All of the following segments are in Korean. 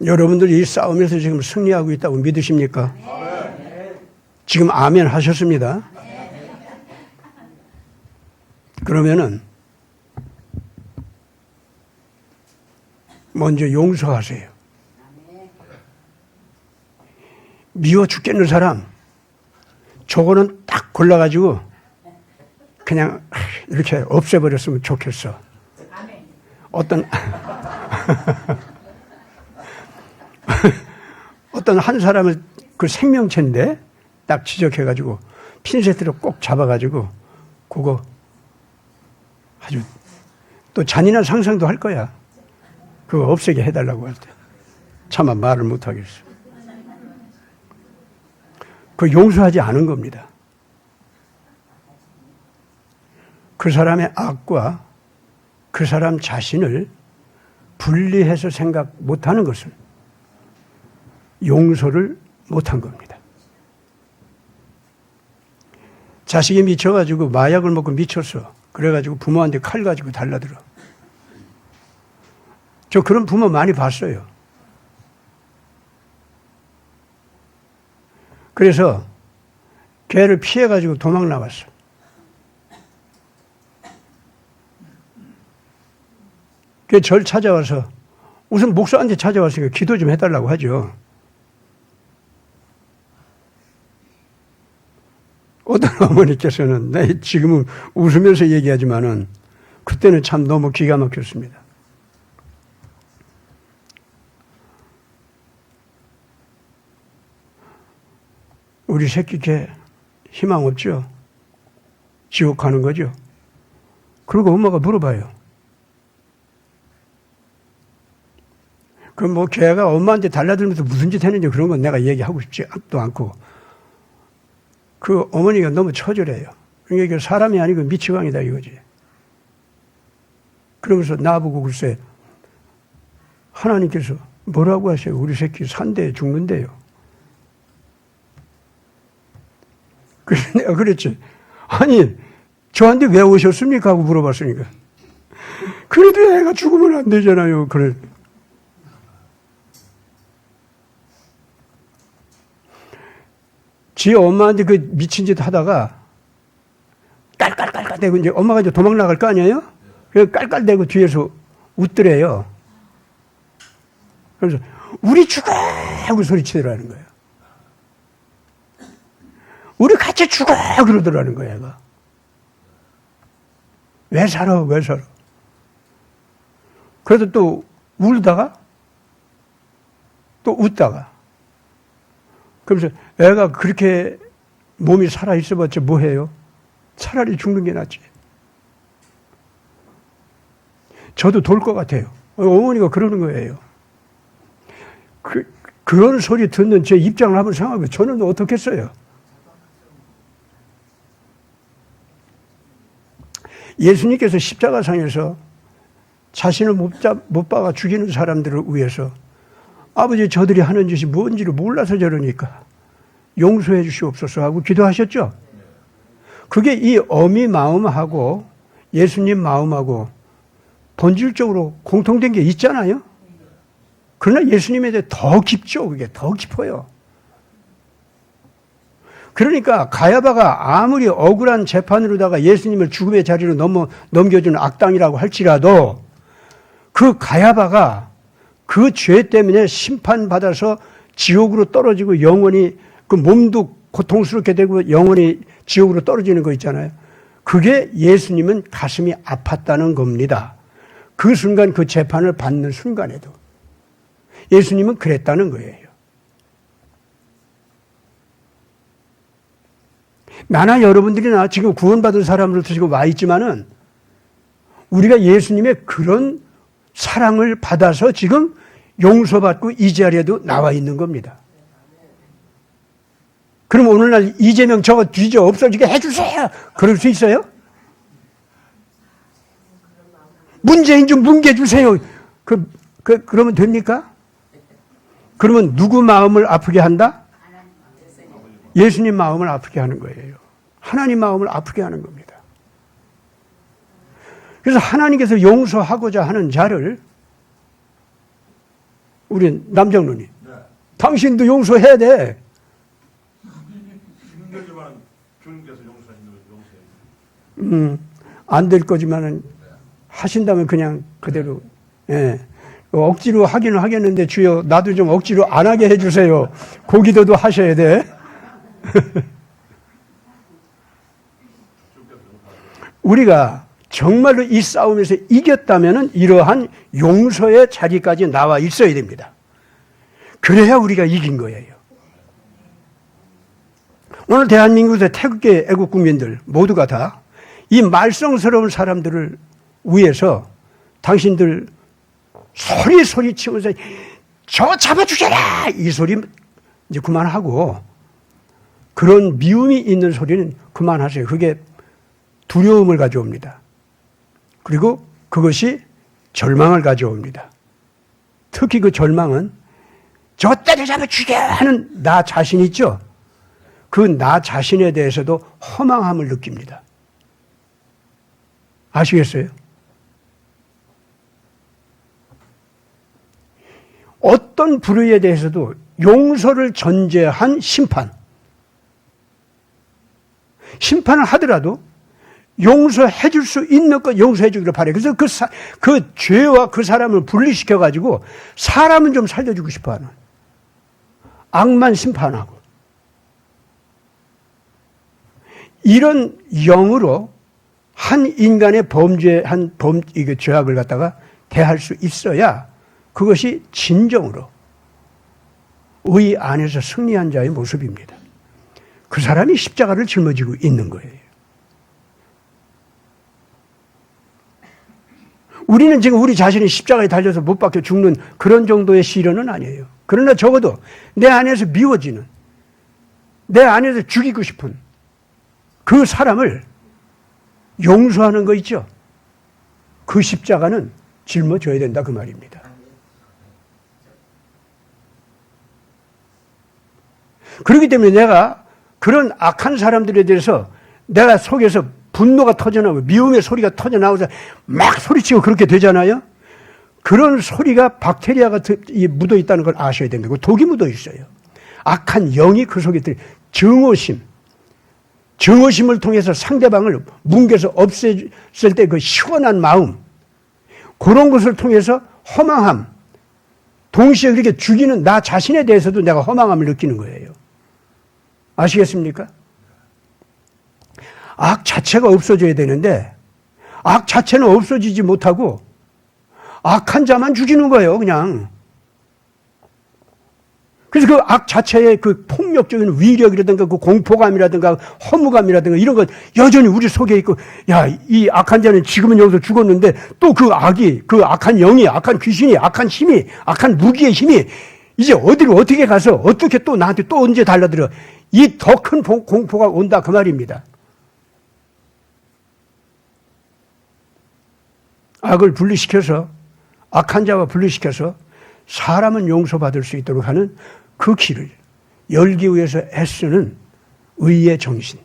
여러분들이 이 싸움에서 지금 승리하고 있다고 믿으십니까? 지금 아멘 하셨습니다. 그러면은 먼저 용서하세요. 미워 죽겠는 사람 저거는 딱 골라가지고 그냥 이렇게 없애버렸으면 좋겠어. 어떤 어떤 한 사람을 그 생명체인데 딱 지적해가지고 핀셋으로 꼭 잡아가지고 그거 아주 또 잔인한 상상도 할 거야. 그거 없애게 해달라고 할 때 차마 말을 못하겠어. 그 용서하지 않은 겁니다. 그 사람의 악과 그 사람 자신을 분리해서 생각 못하는 것을 용서를 못한 겁니다. 자식이 미쳐가지고 마약을 먹고 미쳤어. 그래가지고 부모한테 칼 가지고 달라들어. 저 그런 부모 많이 봤어요. 그래서 걔를 피해가지고 도망 나왔어. 걔 절 찾아와서 우선 목사한테 찾아왔으니까 기도 좀 해달라고 하죠. 어떤 어머니께서는 내 지금은 웃으면서 얘기하지만은 그때는 참 너무 기가 막혔습니다. 우리 새끼 걔 희망 없죠? 지옥 가는 거죠? 그리고 엄마가 물어봐요. 그럼 뭐 걔가 엄마한테 달라들면서 무슨 짓 했는지 그런 건 내가 얘기하고 싶지도 않고 그 어머니가 너무 처절해요. 그러니까 사람이 아니고 미치광이다 이거지. 그러면서 나보고 글쎄 하나님께서 뭐라고 하세요? 우리 새끼 산대 죽는데요. 그래서 내가 그랬지. 아니 저한테 왜 오셨습니까? 하고 물어봤으니까. 그래도 애가 죽으면 안 되잖아요. 그래. 지 엄마한테 그 미친 짓 하다가 깔깔깔깔대고 이제 엄마가 이제 도망 나갈 거 아니에요? 그래서 깔깔대고 뒤에서 웃더래요. 그래서 우리 죽어! 하고 소리치더라는 거예요. 우리 같이 죽어! 그러더라는 거예요, 얘가. 왜 살아? 왜 살아? 그래도 또 울다가 또 웃다가 그러면서 애가 그렇게 몸이 살아있어봤자 뭐해요? 차라리 죽는 게 낫지. 저도 돌 것 같아요. 어머니가 그러는 거예요. 그런 소리 듣는 제 입장을 한번 생각해보면 저는 어떻겠어요? 예수님께서 십자가상에서 자신을 못 박아 죽이는 사람들을 위해서 아버지 저들이 하는 짓이 뭔지를 몰라서 저러니까 용서해 주시옵소서 하고 기도하셨죠. 그게 이 어미 마음하고 예수님 마음하고 본질적으로 공통된 게 있잖아요. 그러나 예수님에 대해 더 깊죠. 그게 더 깊어요. 그러니까 가야바가 아무리 억울한 재판으로다가 예수님을 죽음의 자리로 넘겨주는 악당이라고 할지라도 그 가야바가 그 죄 때문에 심판받아서 지옥으로 떨어지고 영원히 그 몸도 고통스럽게 되고 영원히 지옥으로 떨어지는 거 있잖아요. 그게 예수님은 가슴이 아팠다는 겁니다. 그 순간 그 재판을 받는 순간에도 예수님은 그랬다는 거예요. 나나 여러분들이나 지금 구원받은 사람으로서 지금 와 있지만은 우리가 예수님의 그런 사랑을 받아서 지금 용서받고 이 자리에도 나와 있는 겁니다. 그럼 오늘날 이재명 저거 뒤져 없어지게 해주세요. 그럴 수 있어요? 문재인 좀 뭉개주세요. 그러면 됩니까? 그러면 누구 마음을 아프게 한다? 예수님 마음을 아프게 하는 거예요. 하나님 마음을 아프게 하는 겁니다. 그래서 하나님께서 용서하고자 하는 자를 우리 남정론이. 네. 당신도 용서해야 돼. 힘들지만 주님께서 용서해. 안 될 거지만은 하신다면 그냥 그대로, 예. 억지로 하기는 하겠는데 주여 나도 좀 억지로 안 하게 해주세요. 그 기도도 하셔야 돼. 우리가 정말로 이 싸움에서 이겼다면 이러한 용서의 자리까지 나와 있어야 됩니다. 그래야 우리가 이긴 거예요. 오늘 대한민국의 태극계 애국 국민들 모두가 다 이 말썽스러운 사람들을 위해서 당신들 소리 치면서 저 잡아 죽여라! 이 소리 이제 그만하고 그런 미움이 있는 소리는 그만하세요. 그게 두려움을 가져옵니다. 그리고 그것이 절망을 가져옵니다. 특히 그 절망은 저 때려잡아 죽여 하는 나 자신 있죠? 그 나 자신에 대해서도 허망함을 느낍니다. 아시겠어요? 어떤 불의에 대해서도 용서를 전제한 심판을 하더라도 용서해 줄 수 있는 것 용서해 주기를 바래요. 그래서 그 죄와 그 사람을 분리시켜가지고 사람은 좀 살려주고 싶어 하는. 악만 심판하고. 이런 영으로 한 인간의 이게 죄악을 갖다가 대할 수 있어야 그것이 진정으로 의 안에서 승리한 자의 모습입니다. 그 사람이 십자가를 짊어지고 있는 거예요. 우리는 지금 우리 자신이 십자가에 달려서 못 박혀 죽는 그런 정도의 시련은 아니에요. 그러나 적어도 내 안에서 미워지는, 내 안에서 죽이고 싶은 그 사람을 용서하는 거 있죠? 그 십자가는 짊어져야 된다 그 말입니다. 그렇기 때문에 내가 그런 악한 사람들에 대해서 내가 속에서 분노가 터져나오고 미움의 소리가 터져나오서 막 소리치고 그렇게 되잖아요. 그런 소리가 박테리아가 묻어 있다는 걸 아셔야 됩니다. 독이 묻어 있어요. 악한 영이 그 속에 증오심을 통해서 상대방을 뭉개서 없앴을 때 그 시원한 마음, 그런 것을 통해서 허망함, 동시에 그렇게 죽이는 나 자신에 대해서도 내가 허망함을 느끼는 거예요. 아시겠습니까? 악 자체가 없어져야 되는데 악 자체는 없어지지 못하고 악한 자만 죽이는 거예요, 그냥. 그래서 그 악 자체의 그 폭력적인 위력이라든가 그 공포감이라든가 허무감이라든가 이런 것 여전히 우리 속에 있고, 야, 이 악한 자는 지금은 여기서 죽었는데 또 그 악이, 그 악한 영이, 악한 귀신이, 악한 힘이, 악한 무기의 힘이 이제 어디로 어떻게 가서 어떻게 또 나한테 또 언제 달라들어. 이 더 큰 공포가 온다 그 말입니다. 악을 분리시켜서, 악한 자와 분리시켜서 사람은 용서받을 수 있도록 하는 그 길을 열기 위해서 애쓰는 의의 정신.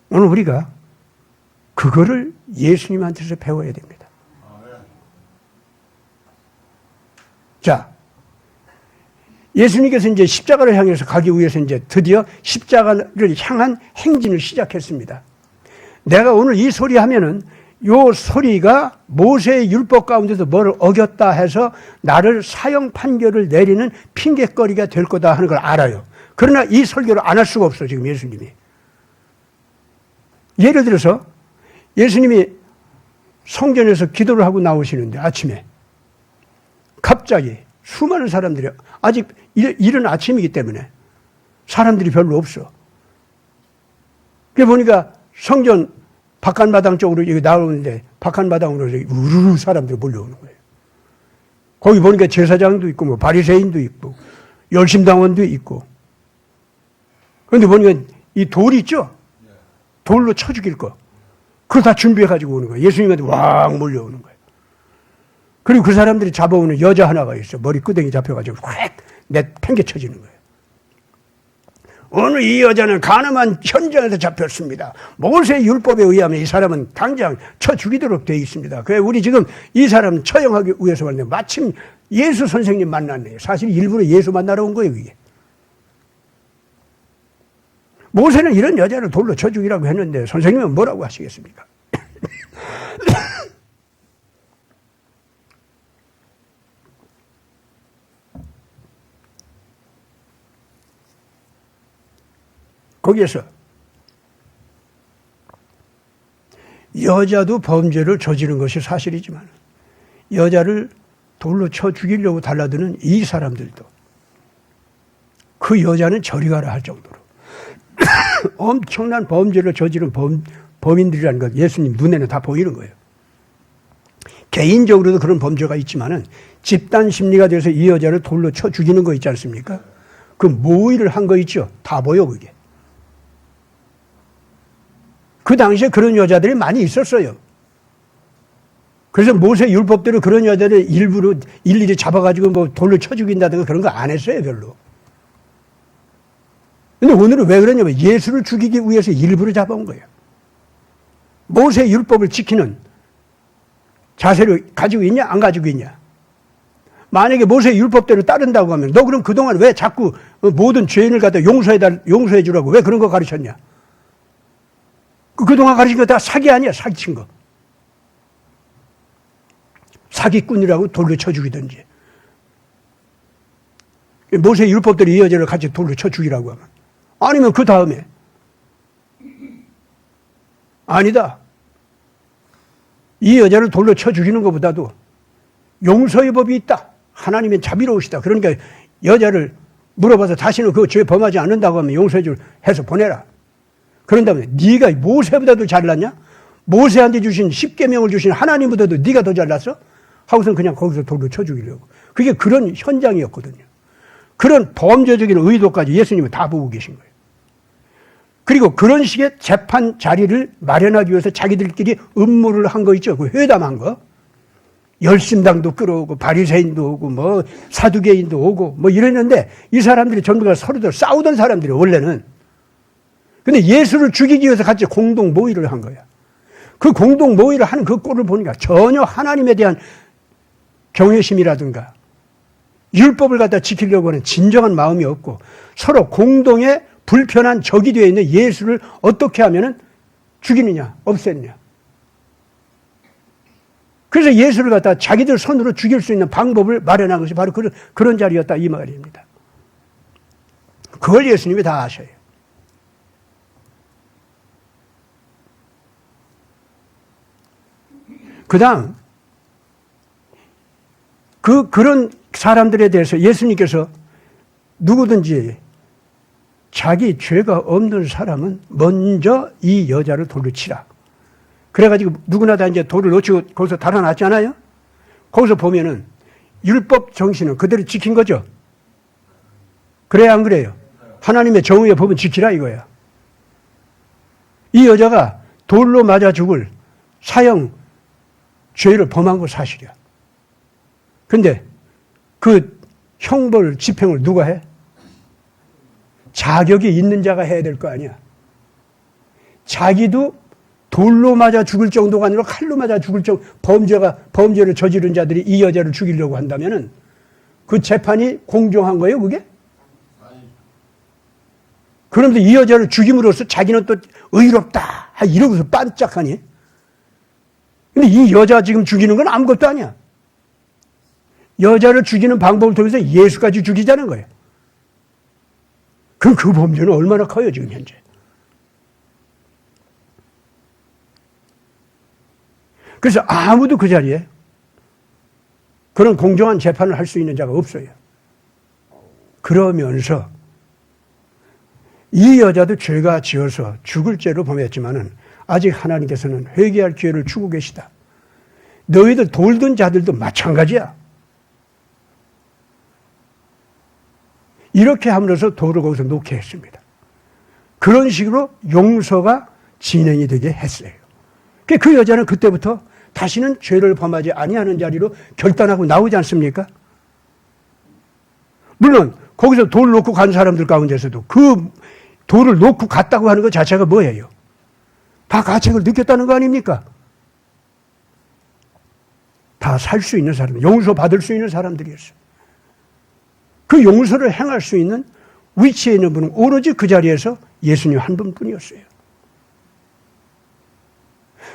오늘 우리가 그거를 예수님한테서 배워야 됩니다. 자, 예수님께서 이제 십자가를 향해서 가기 위해서 이제 드디어 십자가를 향한 행진을 시작했습니다. 내가 오늘 이 소리 하면은 요 소리가 모세의 율법 가운데서 뭐를 어겼다 해서 나를 사형 판결을 내리는 핑계거리가 될 거다 하는 걸 알아요. 그러나 이 설교를 안 할 수가 없어, 지금 예수님이. 예를 들어서 예수님이 성전에서 기도를 하고 나오시는데 아침에 갑자기 수많은 사람들이, 아직 이른 아침이기 때문에 사람들이 별로 없어. 그래 보니까 성전 바깥마당 쪽으로 여기 나오는데 바깥마당으로 우르르 사람들이 몰려오는 거예요. 거기 보니까 제사장도 있고 뭐 바리새인도 있고 열심당원도 있고. 그런데 보니까 이 돌 있죠? 돌로 쳐 죽일 거. 그걸 다 준비해가지고 오는 거예요. 예수님한테 왕 몰려오는 거예요. 그리고 그 사람들이 잡아오는 여자 하나가 있어. 머리 끄댕이 잡혀가지고 확 팽개쳐지는 거예요. 오늘 이 여자는 가늠한 현장에서 잡혔습니다. 모세 율법에 의하면 이 사람은 당장 쳐 죽이도록 되어 있습니다. 그래 우리 지금 이 사람 처형하기 위해서 왔는데 마침 예수 선생님 만났네요. 사실 일부러 예수 만나러 온 거예요, 이게. 모세는 이런 여자를 돌로 쳐 죽이라고 했는데 선생님은 뭐라고 하시겠습니까? 거기에서 여자도 범죄를 저지른 것이 사실이지만 여자를 돌로 쳐 죽이려고 달라드는 이 사람들도 그 여자는 저리 가라 할 정도로 엄청난 범죄를 저지른 범인들이라는 것 예수님 눈에는 다 보이는 거예요. 개인적으로도 그런 범죄가 있지만은 집단 심리가 돼서 이 여자를 돌로 쳐 죽이는 거 있지 않습니까? 그 모의를 한 거 있죠. 다 보여 그게. 그 당시에 그런 여자들이 많이 있었어요. 그래서 모세 율법대로 그런 여자를 일일이 잡아가지고 뭐 돌로 쳐 죽인다든가 그런 거 안 했어요, 별로. 근데 오늘은 왜 그러냐면 예수를 죽이기 위해서 일부러 잡아온 거예요. 모세 율법을 지키는 자세를 가지고 있냐, 안 가지고 있냐. 만약에 모세 율법대로 따른다고 하면 너 그럼 그동안 왜 자꾸 모든 죄인을 갖다 용서해 주라고 왜 그런 거 가르쳤냐. 그동안 가르친 거 다 사기 아니야, 사기친 거. 사기꾼이라고 돌로 쳐 죽이든지. 모세 율법대로 이 여자를 같이 돌로 쳐 죽이라고 하면. 아니면 그 다음에. 아니다. 이 여자를 돌로 쳐 죽이는 것보다도 용서의 법이 있다. 하나님은 자비로우시다. 그러니까 여자를 물어봐서 다시는 그 죄 범하지 않는다고 하면 해서 보내라. 그런 다음에 네가 모세보다도 잘났냐? 모세한테 주신 10계명을 주신 하나님보다도 네가 더 잘났어? 하고서는 그냥 거기서 돌로 쳐 죽이려고. 그게 그런 현장이었거든요. 그런 범죄적인 의도까지 예수님은 다 보고 계신 거예요. 그리고 그런 식의 재판 자리를 마련하기 위해서 자기들끼리 음모를 한 거 있죠. 그 회담한 거. 열심당도 끌어오고 바리새인도 오고 뭐 사두개인도 오고 뭐 이랬는데 이 사람들이 전부가 서로들 싸우던 사람들이 원래는. 근데 예수를 죽이기 위해서 같이 공동 모의를 한 거야. 그 공동 모의를 하는 그 꼴을 보니까 전혀 하나님에 대한 경외심이라든가 율법을 갖다 지키려고 하는 진정한 마음이 없고 서로 공동의 불편한 적이 되어 있는 예수를 어떻게 하면은 죽이느냐, 없애느냐. 그래서 예수를 갖다 자기들 손으로 죽일 수 있는 방법을 마련한 것이 바로 그런 자리였다 이 말입니다. 그걸 예수님이 다 아셔요. 그 다음, 그런 사람들에 대해서 예수님께서 누구든지 자기 죄가 없는 사람은 먼저 이 여자를 돌로 치라. 그래가지고 누구나 다 이제 돌을 놓치고 거기서 달아났잖아요? 거기서 보면은 율법 정신은 그대로 지킨 거죠? 그래야 안 그래요? 하나님의 정의의 법은 지키라 이거야. 이 여자가 돌로 맞아 죽을 사형 죄를 범한 거 사실이야. 근데 그 형벌 집행을 누가 해? 자격이 있는 자가 해야 될 거 아니야. 자기도 돌로 맞아 죽을 정도가 아니라 칼로 맞아 죽을 정도 범죄를 저지른 자들이 이 여자를 죽이려고 한다면은 그 재판이 공정한 거예요, 그게? 그런데 이 여자를 죽임으로써 자기는 또 의롭다 이러고서 반짝하니? 근데 이 여자 지금 죽이는 건 아무것도 아니야. 여자를 죽이는 방법을 통해서 예수까지 죽이자는 거예요. 그럼 그 범죄는 얼마나 커요, 지금 현재. 그래서 아무도 그 자리에 그런 공정한 재판을 할 수 있는 자가 없어요. 그러면서 이 여자도 죄가 지어서 죽을 죄로 범했지만은 아직 하나님께서는 회개할 기회를 주고 계시다. 너희들 돌던 자들도 마찬가지야. 이렇게 함으로써 돌을 거기서 놓게 했습니다. 그런 식으로 용서가 진행이 되게 했어요. 그 여자는 그때부터 다시는 죄를 범하지 아니하는 자리로 결단하고 나오지 않습니까? 물론 거기서 돌 놓고 간 사람들 가운데서도 그 돌을 놓고 갔다고 하는 것 자체가 뭐예요? 다 가책을 느꼈다는 거 아닙니까? 다 살 수 있는 사람, 용서받을 수 있는 사람들이었어요. 그 용서를 행할 수 있는 위치에 있는 분은 오로지 그 자리에서 예수님 한 분뿐이었어요.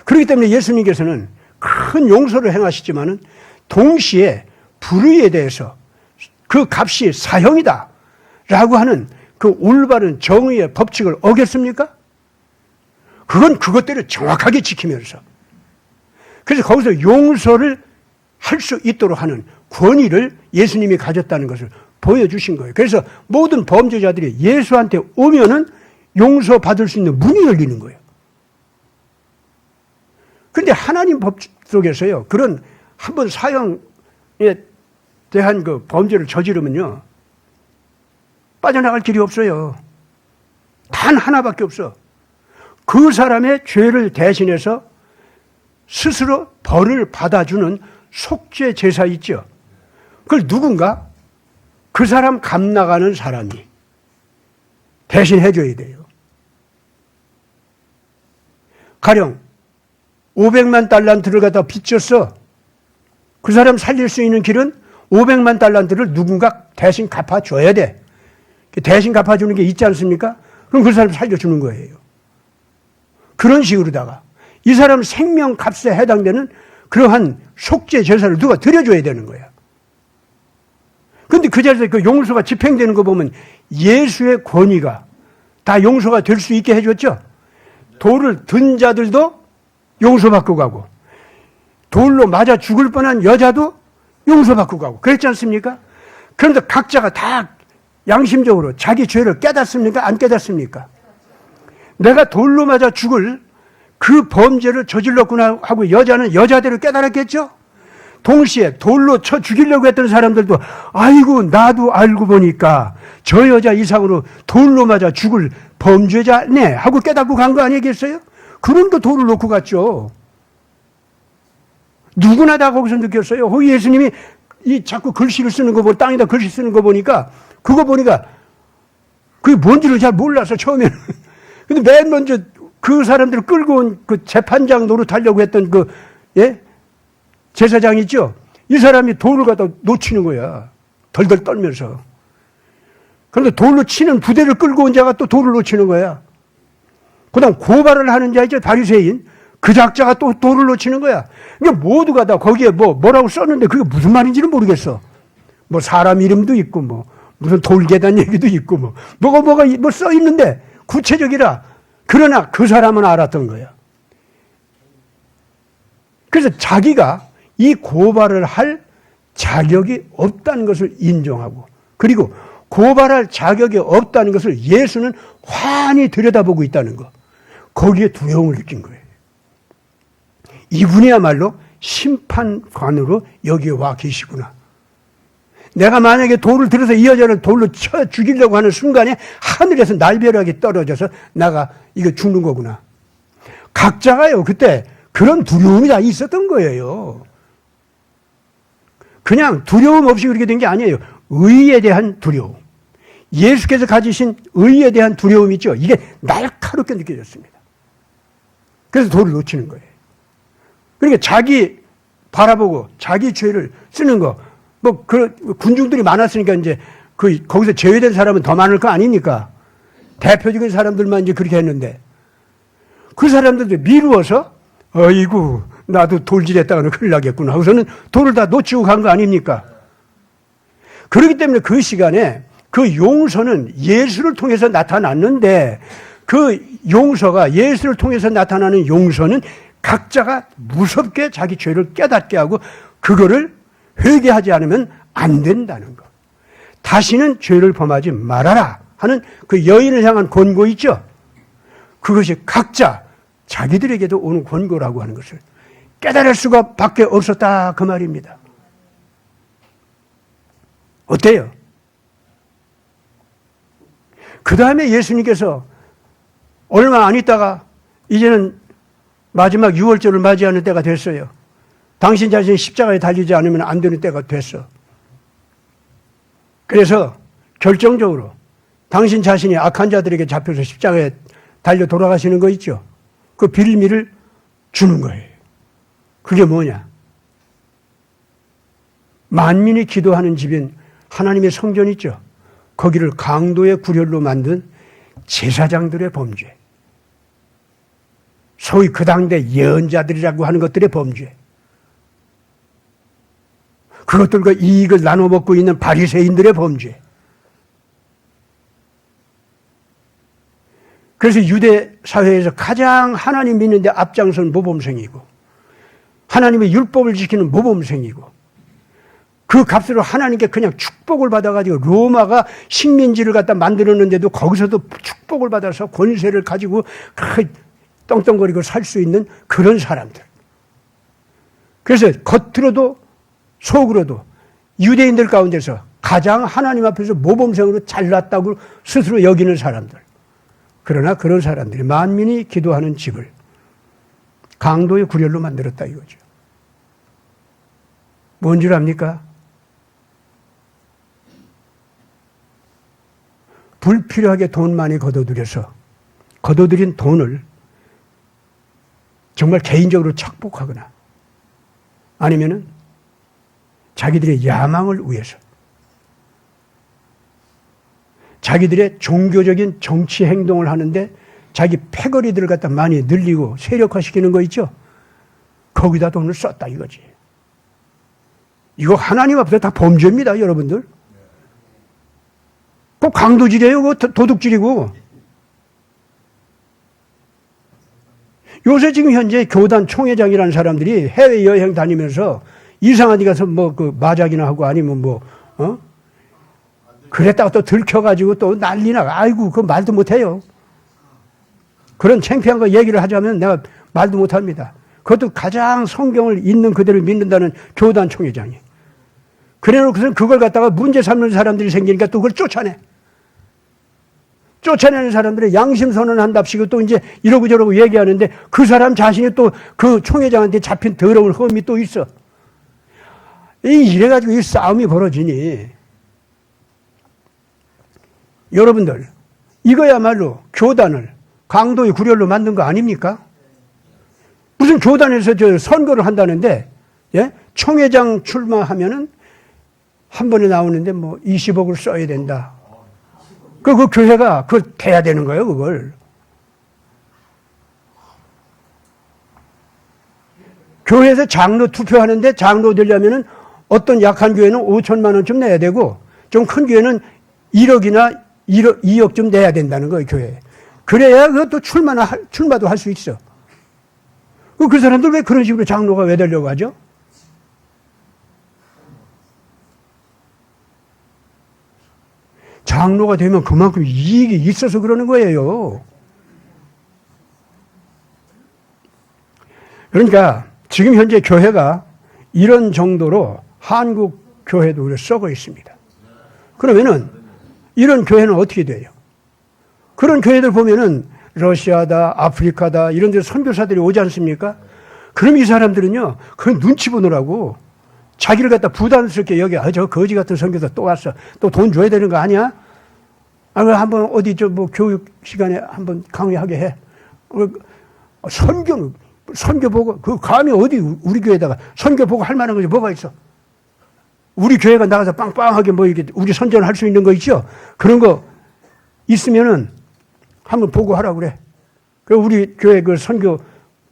그렇기 때문에 예수님께서는 큰 용서를 행하시지만은 동시에 불의에 대해서 그 값이 사형이다 라고 하는 그 올바른 정의의 법칙을 어겼습니까? 그건 그것대로 정확하게 지키면서, 그래서 거기서 용서를 할 수 있도록 하는 권위를 예수님이 가졌다는 것을 보여주신 거예요. 그래서 모든 범죄자들이 예수한테 오면은 용서받을 수 있는 문이 열리는 거예요. 그런데 하나님 법 속에서요, 그런 한번 사형에 대한 그 범죄를 저지르면요, 빠져나갈 길이 없어요. 단 하나밖에 없어. 그 사람의 죄를 대신해서 스스로 벌을 받아주는 속죄 제사 있죠. 그걸 누군가 그 사람 값 나가는 사람이 대신 해줘야 돼요. 가령 500만 달란트를 갖다 빚졌어. 그 사람 살릴 수 있는 길은 500만 달란트를 누군가 대신 갚아줘야 돼. 대신 갚아주는 게 있지 않습니까? 그럼 그 사람 살려주는 거예요. 그런 식으로다가 이 사람 생명값에 해당되는 그러한 속죄 제사를 누가 드려줘야 되는 거야. 그런데 그 자리에서 그 용서가 집행되는 거 보면 예수의 권위가 다 용서가 될 수 있게 해줬죠. 돌을 든 자들도 용서받고 가고, 돌로 맞아 죽을 뻔한 여자도 용서받고 가고 그랬지 않습니까? 그런데 각자가 다 양심적으로 자기 죄를 깨닫습니까? 안 깨닫습니까? 내가 돌로 맞아 죽을 그 범죄를 저질렀구나 하고 여자는 여자대로 깨달았겠죠? 동시에 돌로 쳐 죽이려고 했던 사람들도 아이고 나도 알고 보니까 저 여자 이상으로 돌로 맞아 죽을 범죄자네 하고 깨닫고 간 거 아니겠어요? 그러니까 돌을 놓고 갔죠. 누구나 다 거기서 느꼈어요. 거기 예수님이 이 자꾸 글씨를 쓰는 거 보고 땅에다 글씨 쓰는 거 보니까 그거 보니까 그게 뭔지를 잘 몰라서 처음에는. 근데 맨 먼저 그 사람들을 끌고 온 그 재판장 노릇하려고 했던 그, 예? 제사장 있죠? 이 사람이 돌을 갖다 놓치는 거야. 덜덜 떨면서. 그런데 돌로 치는 부대를 끌고 온 자가 또 돌을 놓치는 거야. 그 다음 고발을 하는 자 있죠? 바리새인. 그 작자가 또 돌을 놓치는 거야. 그러니까 모두가 다 거기에 뭐라고 썼는데 그게 무슨 말인지는 모르겠어. 뭐 사람 이름도 있고 뭐 무슨 돌계단 얘기도 있고 뭐가 써 있는데 구체적이라. 그러나 그 사람은 알았던 거야. 그래서 자기가 이 고발을 할 자격이 없다는 것을 인정하고, 그리고 고발할 자격이 없다는 것을 예수는 환히 들여다보고 있다는 것. 거기에 두려움을 느낀 거예요. 이분이야말로 심판관으로 여기에 와 계시구나. 내가 만약에 돌을 들어서 이 여자를 돌로 쳐 죽이려고 하는 순간에 하늘에서 날벼락이 떨어져서 나가 이거 죽는 거구나. 각자가요, 그때 그런 두려움이 다 있었던 거예요. 그냥 두려움 없이 그렇게 된 게 아니에요. 의에 대한 두려움. 예수께서 가지신 의에 대한 두려움이 있죠. 이게 날카롭게 느껴졌습니다. 그래서 돌을 놓치는 거예요. 그러니까 자기 바라보고 자기 죄를 쓰는 거, 군중들이 많았으니까 이제 거기서 제외된 사람은 더 많을 거 아닙니까? 대표적인 사람들만 이제 그렇게 했는데, 그 사람들도 미루어서, 어이구, 나도 돌질했다가는 큰일 나겠구나 하고서는 돌을 다 놓치고 간 거 아닙니까? 그렇기 때문에 그 시간에 그 용서는 예수를 통해서 나타났는데, 그 용서가 예수를 통해서 나타나는 용서는 각자가 무섭게 자기 죄를 깨닫게 하고 그거를 회개하지 않으면 안 된다는 것. 다시는 죄를 범하지 말아라 하는 그 여인을 향한 권고 있죠. 그것이 각자 자기들에게도 오는 권고라고 하는 것을 깨달을 수가 밖에 없었다 그 말입니다. 어때요? 그 다음에 예수님께서 얼마 안 있다가 이제는 마지막 6월절을 맞이하는 때가 됐어요. 당신 자신이 십자가에 달리지 않으면 안 되는 때가 됐어. 그래서 결정적으로 당신 자신이 악한 자들에게 잡혀서 십자가에 달려 돌아가시는 거 있죠. 그 빌미를 주는 거예요. 그게 뭐냐? 만민이 기도하는 집인 하나님의 성전 있죠. 거기를 강도의 구렬로 만든 제사장들의 범죄, 소위 그 당대 예언자들이라고 하는 것들의 범죄, 그것들과 이익을 나눠 먹고 있는 바리새인들의 범죄. 그래서 유대 사회에서 가장 하나님 믿는 데 앞장선 모범생이고 하나님의 율법을 지키는 모범생이고 그 값으로 하나님께 그냥 축복을 받아가지고 로마가 식민지를 갖다 만들었는데도 거기서도 축복을 받아서 권세를 가지고 떵떵거리고 살 수 있는 그런 사람들. 그래서 겉으로도 속으로도 유대인들 가운데서 가장 하나님 앞에서 모범생으로 잘났다고 스스로 여기는 사람들. 그러나 그런 사람들이 만민이 기도하는 집을 강도의 구렬로 만들었다 이거죠. 뭔 줄 압니까? 불필요하게 돈 많이 거둬들인 돈을 정말 개인적으로 착복하거나 아니면은 자기들의 야망을 위해서 자기들의 종교적인 정치 행동을 하는데 자기 패거리들을 갖다 많이 늘리고 세력화시키는 거 있죠? 거기다 돈을 썼다 이거지. 이거 하나님 앞에서 다 범죄입니다, 여러분들. 꼭 강도질이에요, 그거 도둑질이고. 요새 지금 현재 교단 총회장이라는 사람들이 해외여행 다니면서 이상한 데 가서 마작이나 하고 아니면 그랬다가 또 들켜가지고 또 난리나. 아이고, 그 말도 못해요. 그런 창피한 거 얘기를 하자면 내가 말도 못합니다. 그것도 가장 성경을 있는 그대로 믿는다는 교단 총회장이. 그래 놓고서는 그걸 갖다가 문제 삼는 사람들이 생기니까 또 그걸 쫓아내. 쫓아내는 사람들의 양심 선언한답시고 또 이제 이러고 저러고 얘기하는데 그 사람 자신이 또 그 총회장한테 잡힌 더러운 흠이 또 있어. 이래가지고 이 싸움이 벌어지니 여러분들 이거야말로 교단을 강도의 구렬로 만든 거 아닙니까? 무슨 교단에서 선거를 한다는데 예? 총회장 출마하면은 한 번에 나오는데 20억을 써야 된다. 그 교회가 그걸 대야 되는 거예요, 그걸. 교회에서 장로 투표하는데 장로 되려면은 어떤 약한 교회는 5천만 원쯤 내야 되고 좀 큰 교회는 1억이나 2억쯤 내야 된다는 거예요, 교회에. 그래야 그것도 출마도 할 수 있어. 그 사람들 왜 그런 식으로 장로가 왜 되려고 하죠? 장로가 되면 그만큼 이익이 있어서 그러는 거예요. 그러니까 지금 현재 교회가 이런 정도로 한국 교회도 썩어 있습니다. 그러면은 이런 교회는 어떻게 돼요? 그런 교회들 보면은 러시아다, 아프리카다 이런 데 선교사들이 오지 않습니까? 그럼 이 사람들은요, 그 눈치 보느라고 자기를 갖다 부담스럽게 여겨. 저 거지 같은 선교사 또 왔어. 또 돈 줘야 되는 거 아니야? 한번 어디 교육 시간에 한번 강의하게 해. 선교 보고, 감히 어디 우리 교회에다가 선교 보고 할 만한 것이 뭐가 있어? 우리 교회가 나가서 빵빵하게 이렇게 우리 선전을 할 수 있는 거 있죠? 그런 거 있으면은 한번 보고 하라고 그래. 우리 교회 선교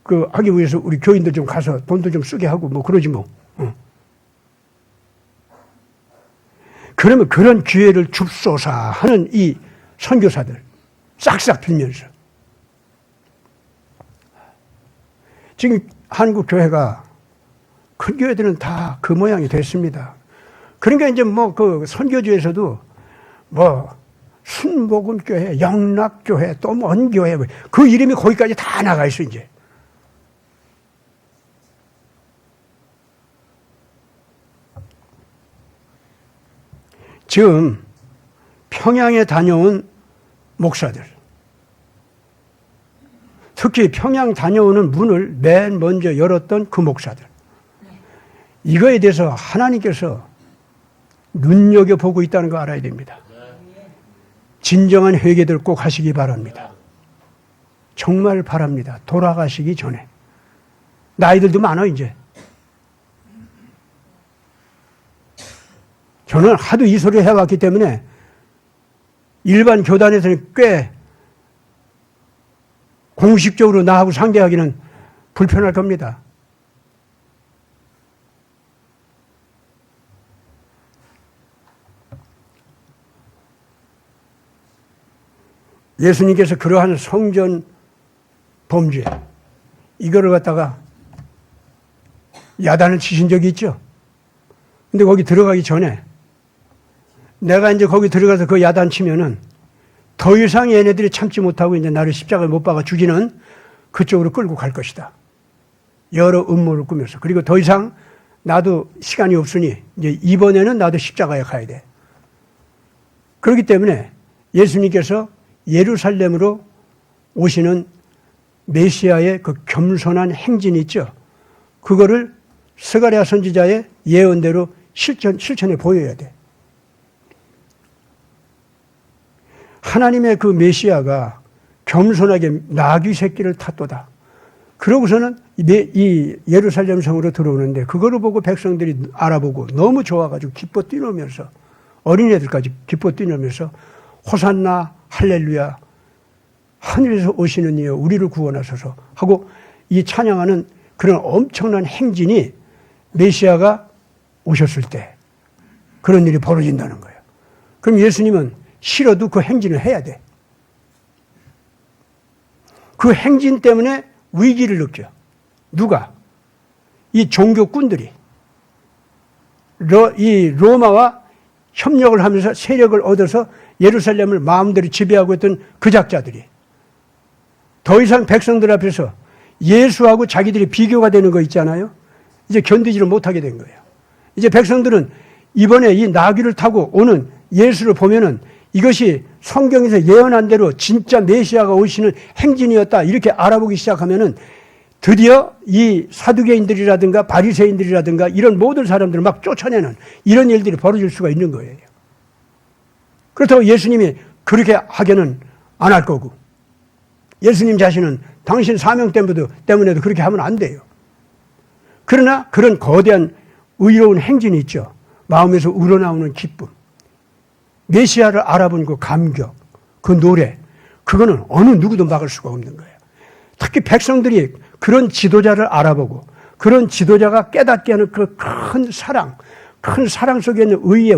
하기 위해서 우리 교인들 좀 가서 돈도 좀 쓰게 하고 그러지 뭐. 그러면 그런 기회를 줍소사 하는 이 선교사들 싹싹 빌면서 지금 한국 교회가 큰 교회들은 다 그 모양이 됐습니다. 그러니까 이제 그 선교지에서도 순복음교회, 영락교회, 또 뭔 교회 그 이름이 거기까지 다 나가 있어 이제. 지금 평양에 다녀온 목사들, 특히 평양 다녀오는 문을 맨 먼저 열었던 그 목사들, 이거에 대해서 하나님께서 눈여겨보고 있다는 거 알아야 됩니다. 진정한 회개들 꼭 하시기 바랍니다. 정말 바랍니다. 돌아가시기 전에. 나이들도 많아 이제. 저는 하도 이 소리를 해왔기 때문에 일반 교단에서는 꽤 공식적으로 나하고 상대하기는 불편할 겁니다. 예수님께서 그러한 성전 범죄, 이거를 갖다가 야단을 치신 적이 있죠. 근데 거기 들어가기 전에 내가 이제 거기 들어가서 그 야단 치면은 더 이상 얘네들이 참지 못하고 이제 나를 십자가에 못 박아 죽이는 그쪽으로 끌고 갈 것이다. 여러 음모를 꾸며서. 그리고 더 이상 나도 시간이 없으니 이제 이번에는 나도 십자가에 가야 돼. 그렇기 때문에 예수님께서 예루살렘으로 오시는 메시아의 그 겸손한 행진이 있죠. 그거를 스가랴 선지자의 예언대로 실천에 보여야 돼. 하나님의 그 메시아가 겸손하게 나귀 새끼를 탔도다. 그러고서는 이 예루살렘 성으로 들어오는데 그거를 보고 백성들이 알아보고 너무 좋아가지고 기뻐 뛰노면서 어린애들까지 기뻐 뛰노면서 호산나 할렐루야 하늘에서 오시는 이여 우리를 구원하소서 하고 이 찬양하는 그런 엄청난 행진이 메시아가 오셨을 때 그런 일이 벌어진다는 거예요. 그럼 예수님은 싫어도 그 행진을 해야 돼. 그 행진 때문에 위기를 느껴. 누가? 이 종교꾼들이. 이 로마와 협력을 하면서 세력을 얻어서 예루살렘을 마음대로 지배하고 있던 그 작자들이 더 이상 백성들 앞에서 예수하고 자기들이 비교가 되는 거 있잖아요. 이제 견디지를 못하게 된 거예요. 이제 백성들은 이번에 이 나귀를 타고 오는 예수를 보면은 이것이 성경에서 예언한 대로 진짜 메시아가 오시는 행진이었다 이렇게 알아보기 시작하면은 드디어 이 사두개인들이라든가 바리새인들이라든가 이런 모든 사람들을 막 쫓아내는 이런 일들이 벌어질 수가 있는 거예요. 그렇다고 예수님이 그렇게 하게는 안 할 거고 예수님 자신은 당신 사명 때문에도 그렇게 하면 안 돼요. 그러나 그런 거대한 의로운 행진이 있죠. 마음에서 우러나오는 기쁨. 메시아를 알아본 그 감격, 그 노래, 그거는 어느 누구도 막을 수가 없는 거예요. 특히 백성들이 그런 지도자를 알아보고 그런 지도자가 깨닫게 하는 그 큰 사랑 속에 있는 의의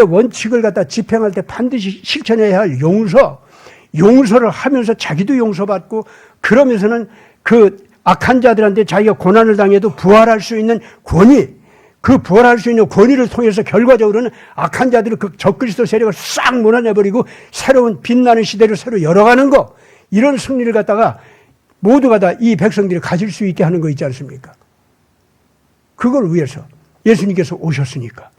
원칙을 갖다 집행할 때 반드시 실천해야 할 용서를 하면서 자기도 용서받고 그러면서는 그 악한 자들한테 자기가 고난을 당해도 부활할 수 있는 권위, 그 부활할 수 있는 권위를 통해서 결과적으로는 악한 자들을 그 적그리스도 세력을 싹 몰아내버리고 새로운 빛나는 시대를 새로 열어가는 거, 이런 승리를 갖다가 모두가 다 이 백성들이 가질 수 있게 하는 거 있지 않습니까? 그걸 위해서 예수님께서 오셨으니까.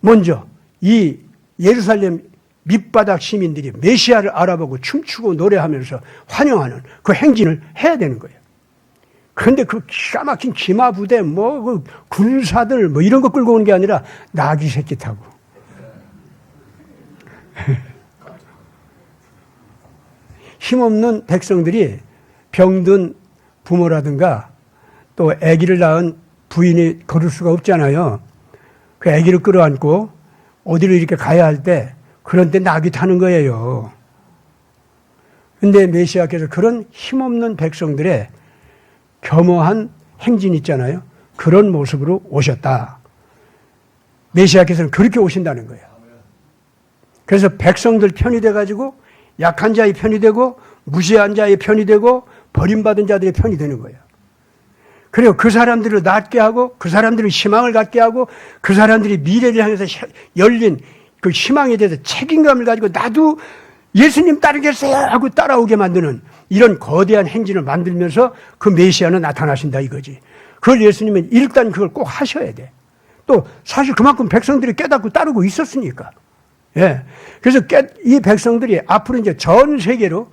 먼저 이 예루살렘 밑바닥 시민들이 메시아를 알아보고 춤추고 노래하면서 환영하는 그 행진을 해야 되는 거예요. 그런데 그 기가 막힌 기마부대, 그 군사들, 이런 거 끌고 오는 게 아니라 나귀 새끼 타고. 힘없는 백성들이 병든 부모라든가 또 아기를 낳은 부인이 걸을 수가 없잖아요. 그 아기를 끌어안고 어디로 이렇게 가야 할 때 그런 때 나귀 타는 거예요. 근데 메시아께서 그런 힘없는 백성들의 겸허한 행진 있잖아요. 그런 모습으로 오셨다. 메시아께서는 그렇게 오신다는 거예요. 그래서 백성들 편이 돼가지고 약한 자의 편이 되고 무시한 자의 편이 되고 버림받은 자들의 편이 되는 거예요. 그리고 그 사람들을 낫게 하고 그 사람들을 희망을 갖게 하고 그 사람들이 미래를 향해서 열린 그 희망에 대해서 책임감을 가지고 나도 예수님 따르겠어요 하고 따라오게 만드는 이런 거대한 행진을 만들면서 그 메시아는 나타나신다 이거지. 그걸 예수님은 일단 그걸 꼭 하셔야 돼. 또 사실 그만큼 백성들이 깨닫고 따르고 있었으니까. 예. 그래서 이 백성들이 앞으로 이제 전 세계로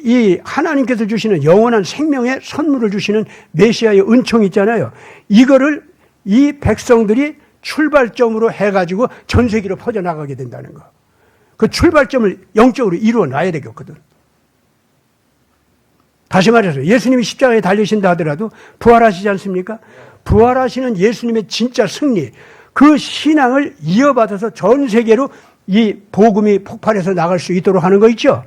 이 하나님께서 주시는 영원한 생명의 선물을 주시는 메시아의 은총이 있잖아요. 이거를 이 백성들이 출발점으로 해가지고 전 세계로 퍼져나가게 된다는 거. 그 출발점을 영적으로 이루어 놔야 되겠거든. 다시 말해서 예수님이 십자가에 달리신다 하더라도 부활하시지 않습니까? 부활하시는 예수님의 진짜 승리, 그 신앙을 이어받아서 전 세계로 이 복음이 폭발해서 나갈 수 있도록 하는 거 있죠?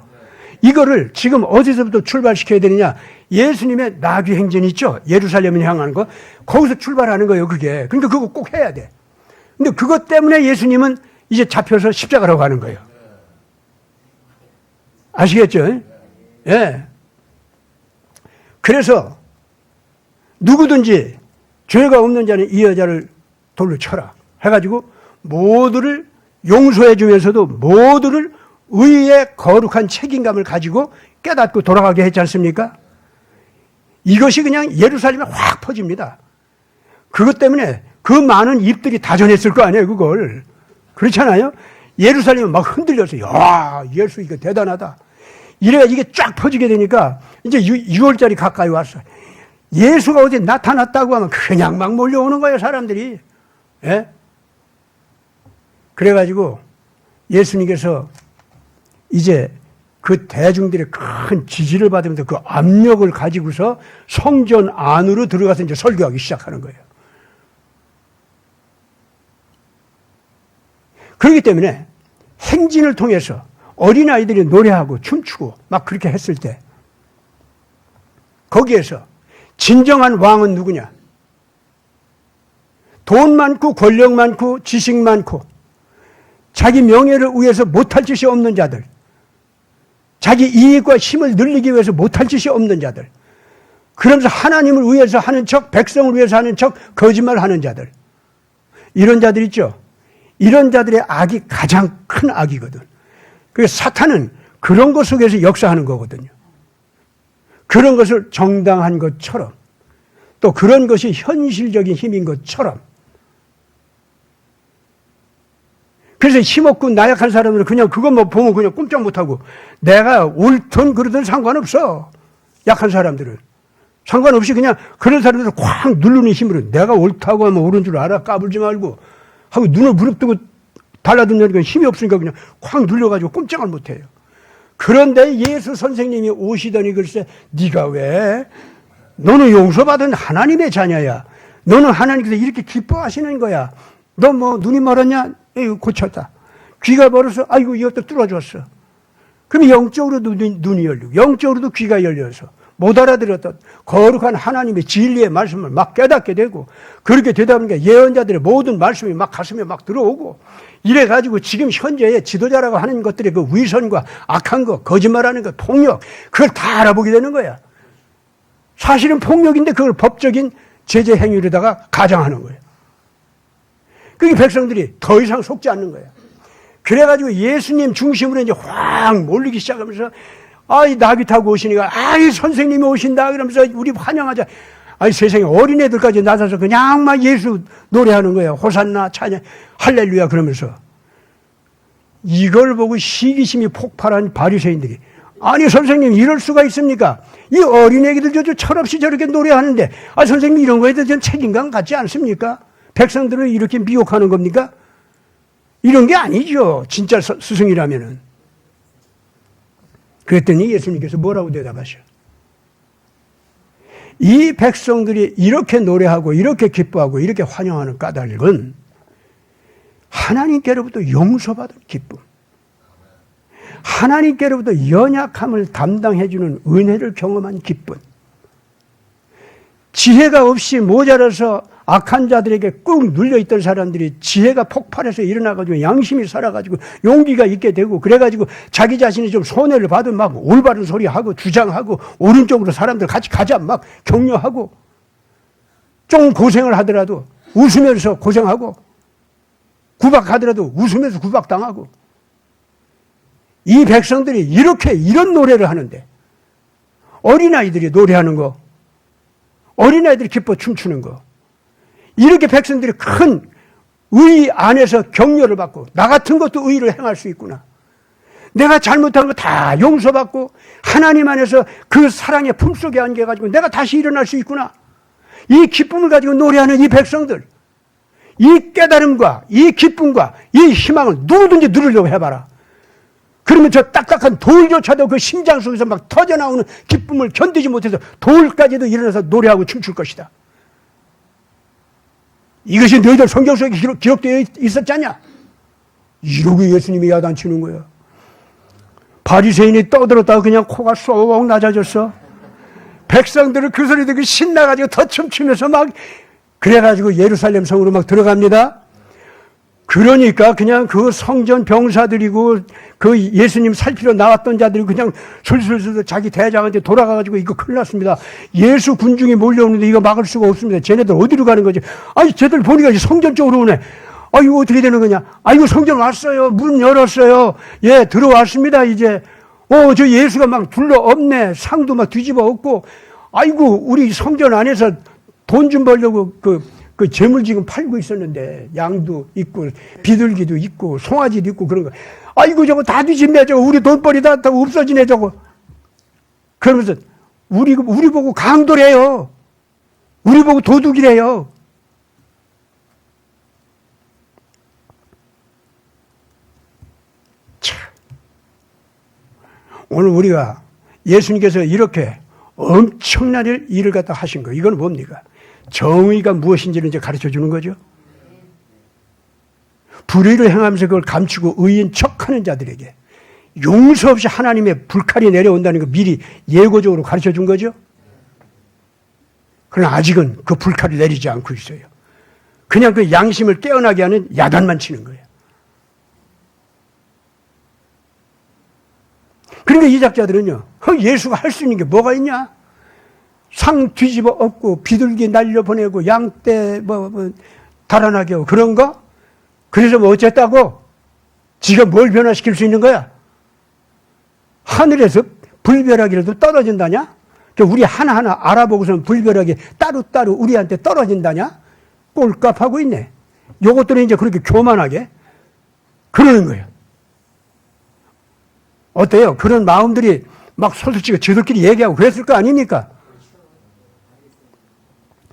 이거를 지금 어디서부터 출발시켜야 되느냐? 예수님의 나귀 행진 있죠? 예루살렘을 향하는 거. 거기서 출발하는 거예요, 그게. 그러니까 그거 꼭 해야 돼. 근데 그것 때문에 예수님은 이제 잡혀서 십자가로 가는 거예요. 아시겠죠? 예. 그래서 누구든지 죄가 없는 자는 이 여자를 돌로 쳐라 해가지고 모두를 용서해 주면서도 모두를 의의 거룩한 책임감을 가지고 깨닫고 돌아가게 했지 않습니까? 이것이 그냥 예루살렘에 확 퍼집니다. 그것 때문에 그 많은 입들이 다 전했을 거 아니에요, 그걸. 그렇잖아요? 예루살렘이 막 흔들려서, 야, 예수 이거 대단하다. 이래가 이게 쫙 퍼지게 되니까 이제 6월달이 가까이 왔어. 예수가 어디 나타났다고 하면 그냥 막 몰려오는 거예요, 사람들이. 예? 그래가지고 예수님께서 이제 그 대중들의 큰 지지를 받으면서 그 압력을 가지고서 성전 안으로 들어가서 이제 설교하기 시작하는 거예요. 그렇기 때문에 행진을 통해서 어린아이들이 노래하고 춤추고 막 그렇게 했을 때 거기에서 진정한 왕은 누구냐? 돈 많고 권력 많고 지식 많고 자기 명예를 위해서 못할 짓이 없는 자들, 자기 이익과 힘을 늘리기 위해서 못할 짓이 없는 자들, 그러면서 하나님을 위해서 하는 척, 백성을 위해서 하는 척, 거짓말하는 자들, 이런 자들 있죠. 이런 자들의 악이 가장 큰 악이거든. 그래서 사탄은 그런 것 속에서 역사하는 거거든요. 그런 것을 정당한 것처럼, 또 그런 것이 현실적인 힘인 것처럼. 그래서 힘없고 나약한 사람들은 그냥 그것만 보면 그냥 꼼짝 못하고, 내가 옳든 그러든 상관없어. 약한 사람들은. 상관없이 그냥 그런 사람들을 콱 누르는 힘으로 내가 옳다고 하면 옳은 줄 알아. 까불지 말고 하고 눈을 부릅뜨고 달라듣는 힘이 없으니까 그냥 콱 눌려가지고 꼼짝을 못해요. 그런데 예수 선생님이 오시더니 글쎄, 네가 왜? 너는 용서받은 하나님의 자녀야. 너는 하나님께서 이렇게 기뻐하시는 거야. 너 뭐 눈이 멀었냐? 에이, 고쳤다. 귀가 멀어서 아이고 이것도 뚫어줬어. 그럼 영적으로도 눈이 열리고 영적으로도 귀가 열려서 못 알아들었던 거룩한 하나님의 진리의 말씀을 막 깨닫게 되고, 그렇게 되다 보니까 예언자들의 모든 말씀이 막 가슴에 막 들어오고, 이래가지고 지금 현재의 지도자라고 하는 것들의 그 위선과 악한 거, 거짓말하는 거, 폭력, 그걸 다 알아보게 되는 거야. 사실은 폭력인데 그걸 법적인 제재 행위로다가 가장하는 거예요. 그게 백성들이 더 이상 속지 않는 거야. 그래가지고 예수님 중심으로 이제 확 몰리기 시작하면서, 아이, 나귀 타고 오시니까, 아이, 선생님이 오신다. 그러면서 우리 환영하자. 아이, 세상에 어린애들까지 나서서 그냥 막 예수 노래하는 거예요. 호산나, 찬양, 할렐루야. 그러면서. 이걸 보고 시기심이 폭발한 바리새인들이, 아니, 선생님, 이럴 수가 있습니까? 이 어린애기들 철없이 저렇게 노래하는데, 아, 선생님, 이런 거에 대해서 책임감 갖지 않습니까? 백성들을 이렇게 미혹하는 겁니까? 이런 게 아니죠. 진짜 스승이라면은. 그랬더니 예수님께서 뭐라고 대답하셔? 이 백성들이 이렇게 노래하고 이렇게 기뻐하고 이렇게 환영하는 까닭은 하나님께로부터 용서받은 기쁨, 하나님께로부터 연약함을 담당해주는 은혜를 경험한 기쁨, 지혜가 없이 모자라서 악한 자들에게 꾹 눌려있던 사람들이 지혜가 폭발해서 일어나가지고 양심이 살아가지고 용기가 있게 되고, 그래가지고 자기 자신이 좀 손해를 받으면 막 올바른 소리 하고 주장하고 오른쪽으로 사람들 같이 가자 막 격려하고, 좀 고생을 하더라도 웃으면서 고생하고, 구박하더라도 웃으면서 구박당하고, 이 백성들이 이렇게 이런 노래를 하는데, 어린아이들이 노래하는 거, 어린아이들이 기뻐 춤추는 거, 이렇게 백성들이 큰 의 안에서 격려를 받고, 나 같은 것도 의를 행할 수 있구나, 내가 잘못한 거 다 용서받고 하나님 안에서 그 사랑의 품속에 안겨가지고 내가 다시 일어날 수 있구나, 이 기쁨을 가지고 노래하는 이 백성들, 이 깨달음과 이 기쁨과 이 희망을 누구든지 누리려고 해봐라. 그러면 저 딱딱한 돌조차도 그 심장 속에서 막 터져나오는 기쁨을 견디지 못해서 돌까지도 일어나서 노래하고 춤출 것이다. 이것이 너희들 성경 속에 기록되어 있었잖냐? 이러고 예수님이 야단치는 거야. 바리새인이 떠들었다가 그냥 코가 쏙 낮아졌어. 백성들은 그 소리 듣고 신나가지고 더 춤추면서 막 그래가지고 예루살렘 성으로 막 들어갑니다. 그러니까 그냥 그 성전 병사들이고 그 예수님 살피러 나왔던 자들이 그냥 술술술 자기 대장한테 돌아가가지고 이거 큰일 났습니다. 예수 군중이 몰려오는데 이거 막을 수가 없습니다. 쟤네들 어디로 가는 거지? 아니 쟤들 보니까 성전 쪽으로 오네. 아 이거 어떻게 되는 거냐? 아 이거 성전 왔어요. 문 열었어요. 예 들어왔습니다 이제. 저 예수가 막 둘러 엎네. 상도 막 뒤집어 엎고. 아이고 우리 성전 안에서 돈 좀 벌려고 그 재물 지금 팔고 있었는데 양도 있고 비둘기도 있고 송아지도 있고 그런 거. 아이고 저거 다 뒤집네 저거. 우리 돈벌이 다 없어지네 저거. 그러면서 우리 보고 강도래요. 우리 보고 도둑이래요. 참. 오늘 우리가 예수님께서 이렇게 엄청난 일을 갖다 하신 거. 이건 뭡니까? 정의가 무엇인지를 이제 가르쳐 주는 거죠. 불의를 행하면서 그걸 감추고 의인 척하는 자들에게 용서 없이 하나님의 불칼이 내려온다는 거 미리 예고적으로 가르쳐 준 거죠. 그러나 아직은 그 불칼이 내리지 않고 있어요. 그냥 그 양심을 깨어나게 하는 야단만 치는 거예요. 그러니까 이 작자들은요, 예수가 할 수 있는 게 뭐가 있냐? 상 뒤집어 엎고 비둘기 날려보내고 양떼 달아나게 하고 그런 거? 그래서 뭐 어쨌다고? 지가 뭘 변화시킬 수 있는 거야? 하늘에서 불벼락이라도 떨어진다냐? 우리 하나하나 알아보고서는 불벼락이 따로따로 우리한테 떨어진다냐? 꼴값하고 있네. 요것들은 이제 그렇게 교만하게 그러는 거예요. 어때요? 그런 마음들이 막 솔직히 저들끼리 얘기하고 그랬을 거 아닙니까?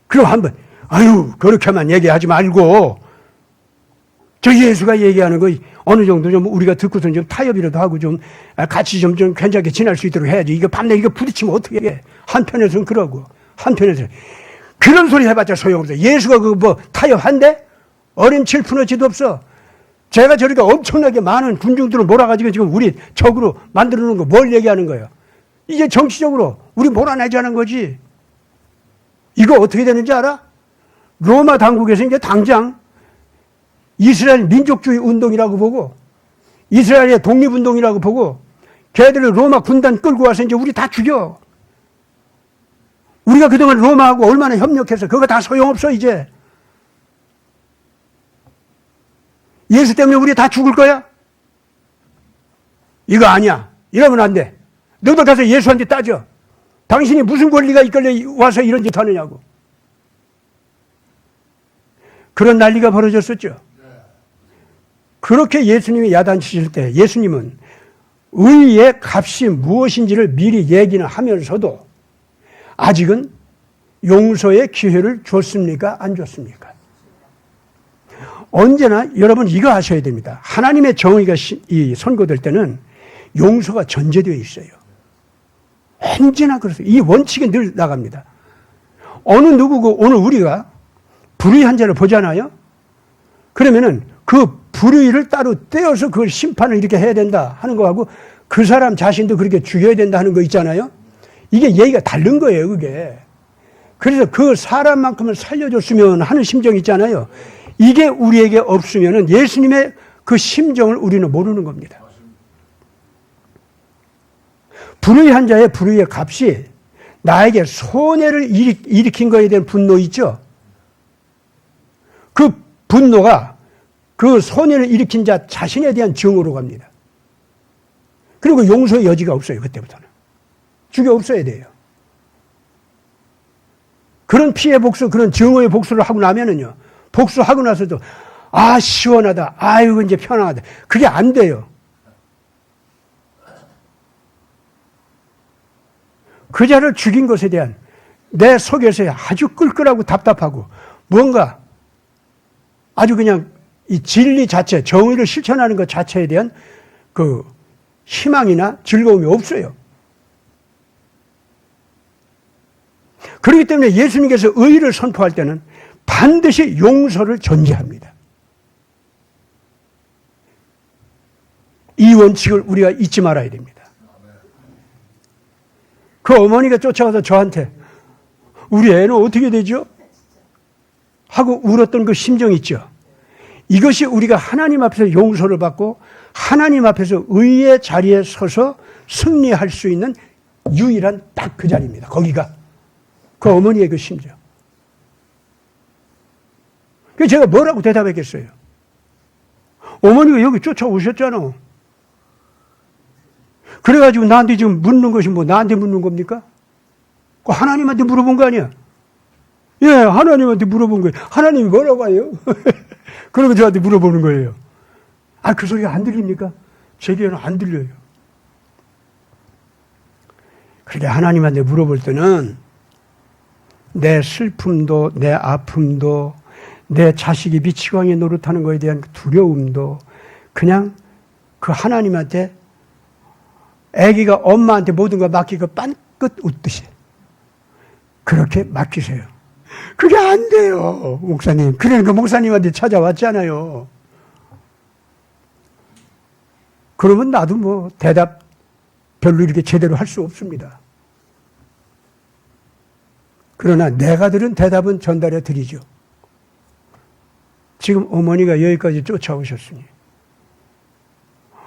그럼 한번 아유 그렇게만 얘기하지 말고 저 예수가 얘기하는 거 어느 정도 좀 우리가 듣고선 좀 타협이라도 하고 좀 같이 좀 괜찮게 지낼 수 있도록 해야지. 이거 밤낮 이거 부딪히면 어떻게 해? 한편에서는 그러고 한편에서는 그런 소리 해봤자 소용없어. 예수가 그 뭐 타협한대? 어린 칠푼어치도 없어. 제가 저렇게 엄청나게 많은 군중들을 몰아가지고 지금 우리 적으로 만들어 놓은 거 뭘 얘기하는 거예요? 이게 정치적으로 우리 몰아내자는 거지. 이거 어떻게 되는지 알아? 로마 당국에서 이제 당장 이스라엘 민족주의 운동이라고 보고 이스라엘의 독립운동이라고 보고 걔들을 로마 군단 끌고 와서 이제 우리 다 죽여. 우리가 그동안 로마하고 얼마나 협력해서 그거 다 소용없어 이제. 예수 때문에 우리 다 죽을 거야? 이거 아니야. 이러면 안 돼. 너도 가서 예수한테 따져. 당신이 무슨 권리가 있길래 와서 이런 짓 하느냐고. 그런 난리가 벌어졌었죠. 그렇게 예수님이 야단치실 때 예수님은 의의 값이 무엇인지를 미리 얘기는 하면서도 아직은 용서의 기회를 줬습니까? 안 줬습니까? 언제나 여러분 이거 아셔야 됩니다. 하나님의 정의가 선고될 때는 용서가 전제되어 있어요. 언제나 그렇습니다. 이 원칙이 늘 나갑니다. 어느 누구고 오늘 우리가 불의한 자를 보잖아요. 그러면은 그 불의를 따로 떼어서 그걸 심판을 이렇게 해야 된다 하는 거하고 그 사람 자신도 그렇게 죽여야 된다 하는 거 있잖아요. 이게 얘기가 다른 거예요, 그게. 그래서 그 사람만큼은 살려줬으면 하는 심정이 있잖아요. 이게 우리에게 없으면은 예수님의 그 심정을 우리는 모르는 겁니다. 불의한 자의 불의의 값이 나에게 손해를 일으킨 거에 대한 분노 있죠? 그 분노가 그 손해를 일으킨 자 자신에 대한 증오로 갑니다. 그리고 용서의 여지가 없어요, 그때부터는. 죽여 없어야 돼요. 그런 피해 복수, 그런 증오의 복수를 하고 나면은요, 복수하고 나서도, 아, 시원하다. 아이고, 이제 편안하다. 그게 안 돼요. 그 자를 죽인 것에 대한 내 속에서 아주 끌끌하고 답답하고 뭔가 아주 그냥 이 진리 자체, 정의를 실천하는 것 자체에 대한 그 희망이나 즐거움이 없어요. 그렇기 때문에 예수님께서 의를 선포할 때는 반드시 용서를 전제합니다. 이 원칙을 우리가 잊지 말아야 됩니다. 그 어머니가 쫓아가서 저한테 우리 애는 어떻게 되죠? 하고 울었던 그 심정 있죠. 이것이 우리가 하나님 앞에서 용서를 받고 하나님 앞에서 의의 자리에 서서 승리할 수 있는 유일한 딱 그 자리입니다. 거기가 그 어머니의 그 심정. 그래서 제가 뭐라고 대답했겠어요? 어머니가 여기 쫓아오셨잖아. 그래가지고 나한테 지금 묻는 것이 뭐 나한테 묻는 겁니까? 하나님한테 물어본 거 아니야? 예, 하나님한테 물어본 거예요. 하나님이 뭐라고 해요? 그러면 저한테 물어보는 거예요. 아, 그 소리가 안 들립니까? 제 귀에는 안 들려요. 그렇게 하나님한테 물어볼 때는 내 슬픔도, 내 아픔도, 내 자식이 미치광이 노릇하는 것에 대한 두려움도 그냥 그 하나님한테 아기가 엄마한테 모든 걸 맡기고 빤끗 웃듯이 그렇게 맡기세요. 그게 안 돼요, 목사님. 그러니까 목사님한테 찾아왔잖아요. 그러면 나도 뭐 대답 별로 이렇게 제대로 할 수 없습니다. 그러나 내가 들은 대답은 전달해 드리죠. 지금 어머니가 여기까지 쫓아오셨으니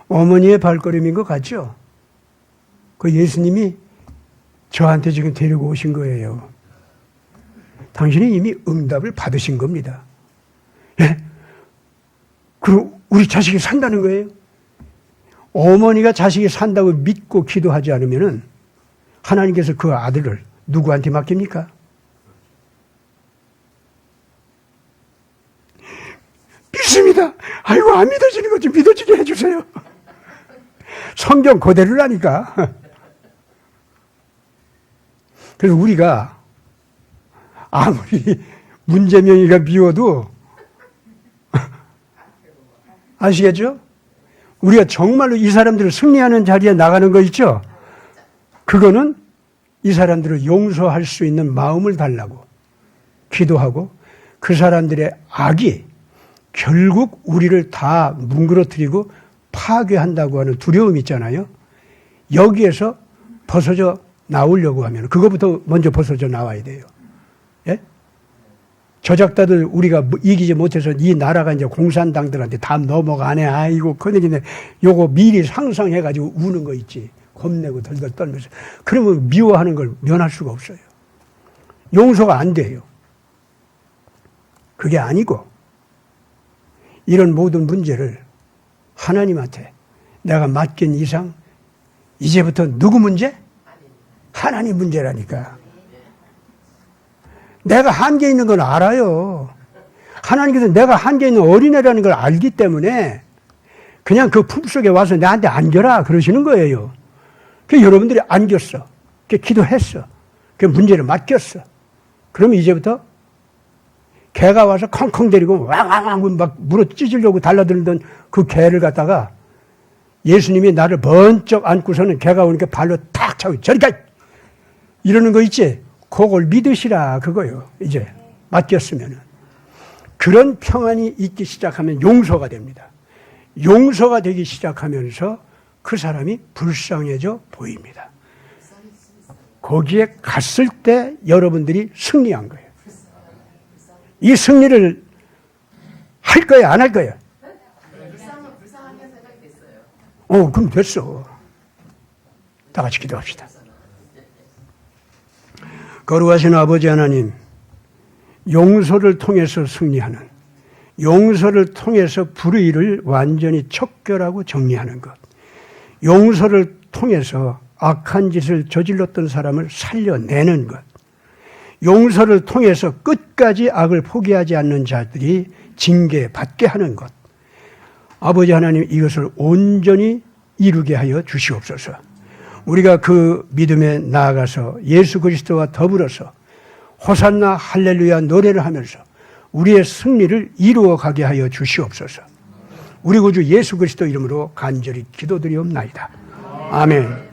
어머니의 발걸음인 것 같죠? 그 예수님이 저한테 지금 데리고 오신 거예요. 당신이 이미 응답을 받으신 겁니다. 예? 그리고 우리 자식이 산다는 거예요? 어머니가 자식이 산다고 믿고 기도하지 않으면은 하나님께서 그 아들을 누구한테 맡깁니까? 믿습니다. 아이고, 안 믿어지는 것 좀 믿어지게 해주세요. 성경 그대로라니까. 그래서 우리가 아무리 문제명의가 미워도 아시겠죠? 우리가 정말로 이 사람들을 승리하는 자리에 나가는 거 있죠? 그거는 이 사람들을 용서할 수 있는 마음을 달라고 기도하고 그 사람들의 악이 결국 우리를 다 뭉그러뜨리고 파괴한다고 하는 두려움이 있잖아요. 여기에서 벗어져 나오려고 하면 그거부터 먼저 벗어져 나와야 돼요. 예? 저작자들 우리가 이기지 못해서 이 나라가 이제 공산당들한테 다 넘어가네. 아이고 큰일이네. 요거 미리 상상해가지고 우는 거 있지. 겁내고 덜덜 떨면서. 그러면 미워하는 걸 면할 수가 없어요. 용서가 안 돼요. 그게 아니고 이런 모든 문제를 하나님한테 내가 맡긴 이상 이제부터 누구 문제? 하나님 문제라니까. 내가 한계 있는 걸 알아요. 하나님께서 내가 한계 있는 어린애라는 걸 알기 때문에 그냥 그 품속에 와서 나한테 안겨라 그러시는 거예요. 그 여러분들이 안겼어. 그 기도했어. 그 문제를 맡겼어. 그러면 이제부터 개가 와서 컹컹 데리고 왕왕왕 막 물어 찢으려고 달라들던 그 개를 갖다가 예수님이 나를 번쩍 안고서는 개가 오니까 발로 탁 차고 저리 가! 이러는 거 있지? 그걸 믿으시라 그거요. 이제 맡겼으면은. 그런 평안이 있기 시작하면 용서가 됩니다. 용서가 되기 시작하면서 그 사람이 불쌍해져 보입니다. 거기에 갔을 때 여러분들이 승리한 거예요. 이 승리를 할 거야, 안 할 거야? 불쌍하게 생각이 됐어요. 그럼 됐어. 다 같이 기도합시다. 거룩하신 아버지 하나님, 용서를 통해서 승리하는, 용서를 통해서 불의를 완전히 척결하고 정리하는 것, 용서를 통해서 악한 짓을 저질렀던 사람을 살려내는 것, 용서를 통해서 끝까지 악을 포기하지 않는 자들이 징계받게 하는 것. 아버지 하나님, 이것을 온전히 이루게 하여 주시옵소서. 우리가 그 믿음에 나아가서 예수 그리스도와 더불어서 호산나 할렐루야 노래를 하면서 우리의 승리를 이루어 가게 하여 주시옵소서. 우리 구주 예수 그리스도 이름으로 간절히 기도드리옵나이다. 아멘.